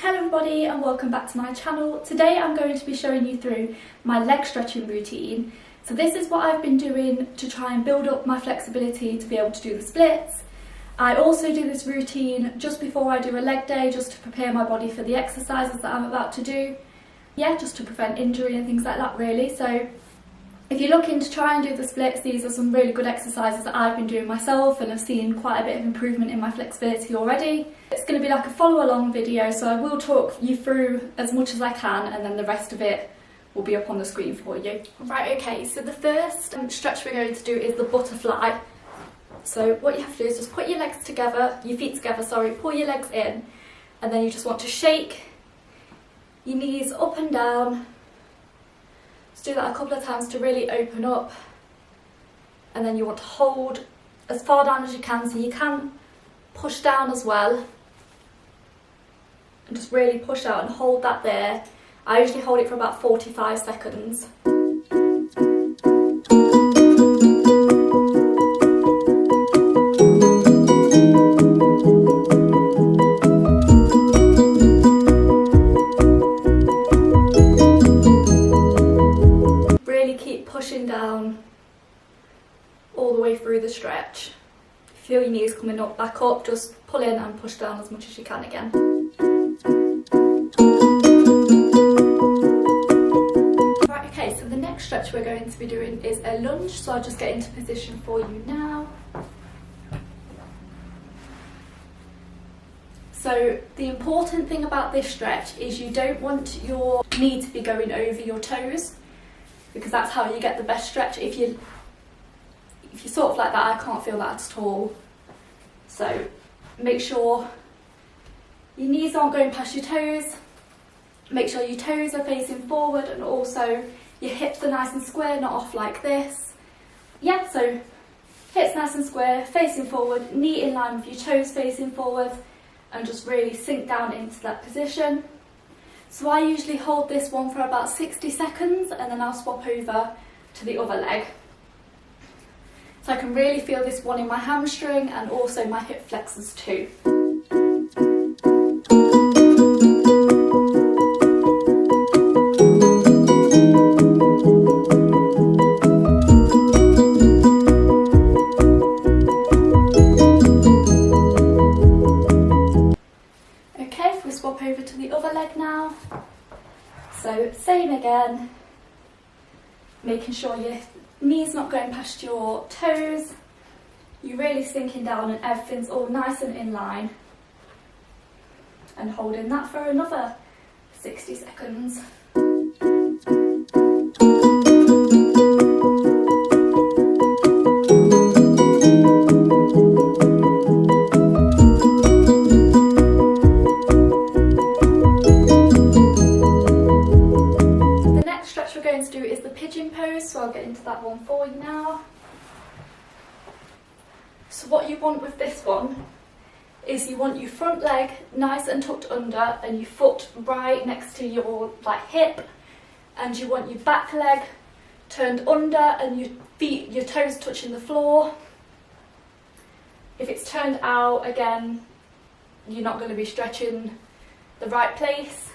Hello everybody and welcome back to my channel. Today I'm going to be showing you through my leg stretching routine. So this is what I've been doing to try and build up my flexibility to be able to do the splits. I also do this routine just before I do a leg day, just to prepare my body for the exercises that I'm about to do. Yeah, just to prevent injury and things like that really. So if you're looking to try and do the splits, these are some really good exercises that I've been doing myself and I've seen quite a bit of improvement in my flexibility already. It's going to be like a follow along video, so I will talk you through as much as I can and then the rest of it will be up on the screen for you. Right, okay, so the first stretch we're going to do is the butterfly. So what you have to do is just put your legs together, your feet together, sorry, pull your legs in, and then you just want to shake your knees up and down. Just do that a couple of times to really open up, and then you want to hold as far down as you can, so you can push down as well and just really push out and hold that there. I usually hold it for about 45 seconds. Really keep pushing down all the way through the stretch. Feel your knees coming up, back up, just pull in and push down as much as you can again. Right, okay, so the next stretch we're going to be doing is a lunge, so I'll just get into position for you now. So the important thing about this stretch is you don't want your knee to be going over your toes, because that's how you get the best stretch. If you're sort of like that, I can't feel that at all. So make sure your knees aren't going past your toes. Make sure your toes are facing forward and also your hips are nice and square, not off like this. Yeah, so hips nice and square, facing forward, knee in line with your toes facing forward, and just really sink down into that position. So I usually hold this one for about 60 seconds and then I'll swap over to the other leg. So I can really feel this one in my hamstring and also my hip flexors too. Okay, if we swap over to the other leg now. So same again, making sure your knees not going past your toes, you're really sinking down and everything's all nice and in line, and holding that for another 60 seconds. So I'll get into that one for you now. So what you want with this one is you want your front leg nice and tucked under and your foot right next to your hip, and you want your back leg turned under and your toes touching the floor. If it's turned out, again, you're not going to be stretching the right place.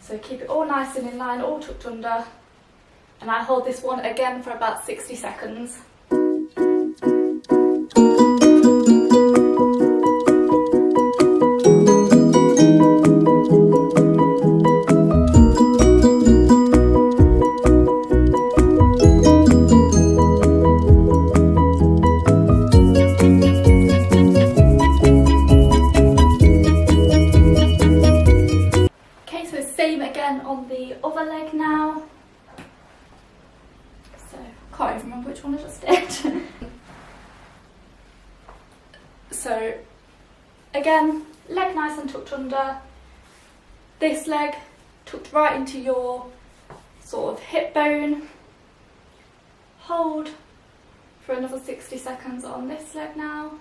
So keep it all nice and in line, all tucked under. And I hold this one again for about 60 seconds. Okay, so same again on the other leg now. Can't even remember which one I just did. So again, leg nice and tucked under, this leg tucked right into your sort of hip bone. Hold for another 60 seconds on this leg now.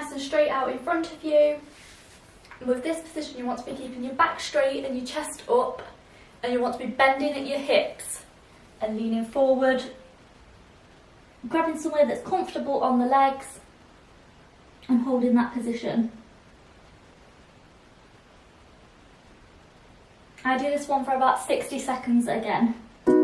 nice and straight out in front of you. And with this position you want to be keeping your back straight and your chest up, and you want to be bending at your hips and leaning forward, grabbing somewhere that's comfortable on the legs and holding that position. I do this one for about 60 seconds again. We're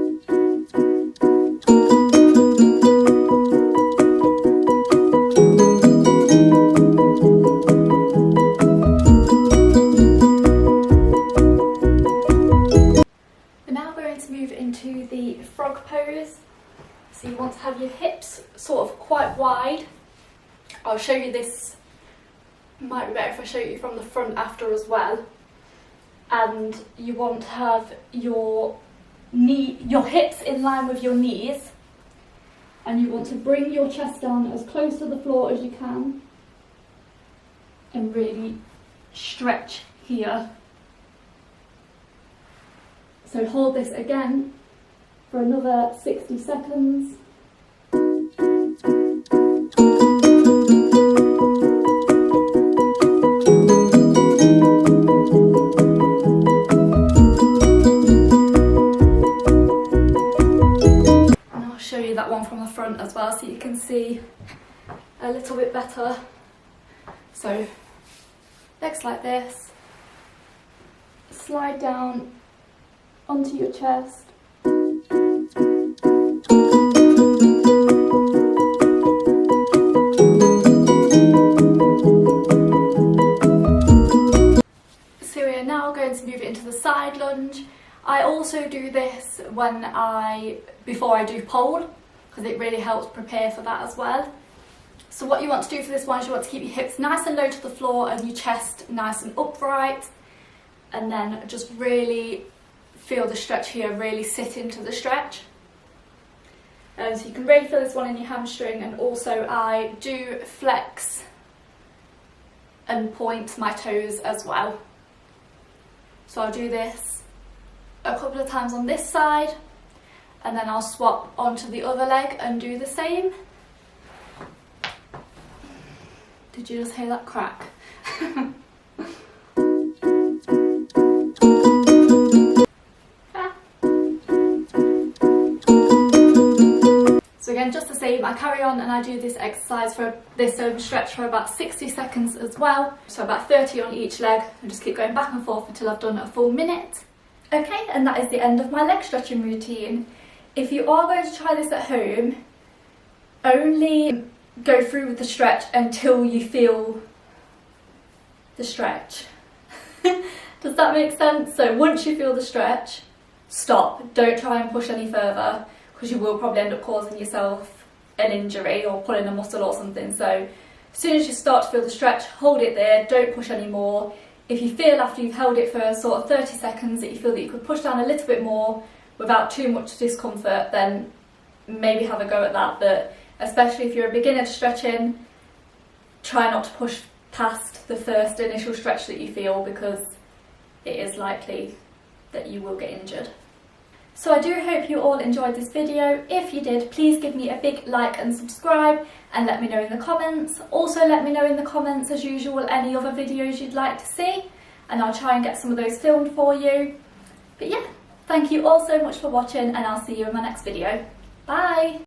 now going to move into the frog pose. So you want to have your hips sort of quite wide. I'll show you this, might be better if I show you from the front after as well. And you want to have your hips in line with your knees, and you want to bring your chest down as close to the floor as you can and really stretch here. So hold this again for another 60 seconds. That one from the front as well, so you can see a little bit better. So legs like this, slide down onto your chest. So we are now going to move into the side lunge. I also do this before I do pole, because it really helps prepare for that as well. So what you want to do for this one is you want to keep your hips nice and low to the floor and your chest nice and upright, and then just really feel the stretch here, really sit into the stretch. So you can really feel this one in your hamstring, and also I do flex and point my toes as well. So I'll do this a couple of times on this side, and then I'll swap onto the other leg and do the same. Did you just hear that crack? So again, just the same, I carry on and I do this exercise for this stretch for about 60 seconds as well. So about 30 on each leg, and just keep going back and forth until I've done a full minute. Okay, and that is the end of my leg stretching routine. If you are going to try this at home, only go through with the stretch until you feel the stretch. Does that make sense? So once you feel the stretch, stop. Don't try and push any further, because you will probably end up causing yourself an injury or pulling a muscle or something. So as soon as you start to feel the stretch, hold it there, don't push anymore. If you feel after you've held it for sort of 30 seconds that you feel that you could push down a little bit more without too much discomfort, then maybe have a go at that. But especially if you're a beginner to stretching, try not to push past the first initial stretch that you feel, because it is likely that you will get injured. So I do hope you all enjoyed this video. If you did, please give me a big like and subscribe, and let me know in the comments. Also let me know in the comments, as usual, any other videos you'd like to see, and I'll try and get some of those filmed for you. But yeah, thank you all so much for watching, and I'll see you in my next video. Bye!